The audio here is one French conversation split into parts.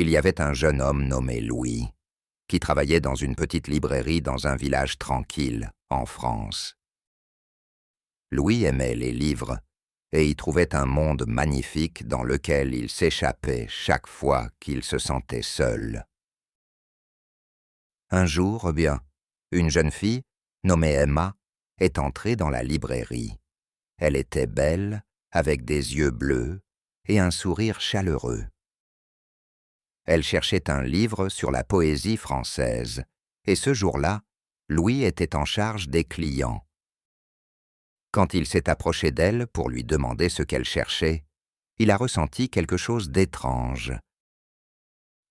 Il y avait un jeune homme nommé Louis, qui travaillait dans une petite librairie dans un village tranquille, en France. Louis aimait les livres, et y trouvait un monde magnifique dans lequel il s'échappait chaque fois qu'il se sentait seul. Un jour, une jeune fille, nommée Emma, est entrée dans la librairie. Elle était belle, avec des yeux bleus et un sourire chaleureux. Elle cherchait un livre sur la poésie française, et ce jour-là, Louis était en charge des clients. Quand il s'est approché d'elle pour lui demander ce qu'elle cherchait, il a ressenti quelque chose d'étrange.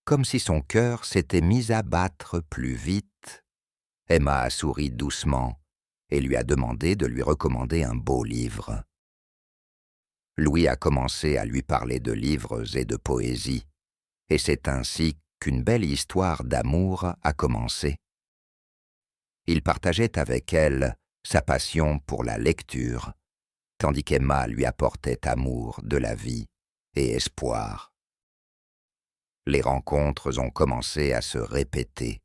Comme si son cœur s'était mis à battre plus vite. Emma a souri doucement et lui a demandé de lui recommander un beau livre. Louis a commencé à lui parler de livres et de poésie, et c'est ainsi qu'une belle histoire d'amour a commencé. Il partageait avec elle sa passion pour la lecture, tandis qu'Emma lui apportait amour de la vie et espoir. Les rencontres ont commencé à se répéter.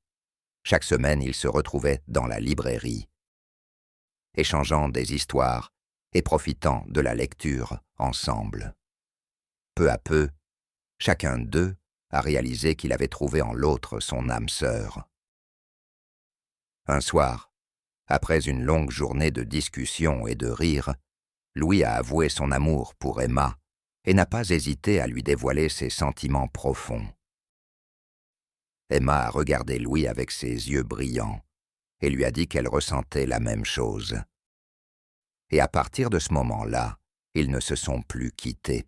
Chaque semaine, ils se retrouvaient dans la librairie, échangeant des histoires et profitant de la lecture ensemble. Peu à peu, chacun d'eux a réalisé qu'il avait trouvé en l'autre son âme sœur. Un soir, après une longue journée de discussions et de rires, Louis a avoué son amour pour Emma et n'a pas hésité à lui dévoiler ses sentiments profonds. Emma a regardé Louis avec ses yeux brillants et lui a dit qu'elle ressentait la même chose. Et à partir de ce moment-là, ils ne se sont plus quittés.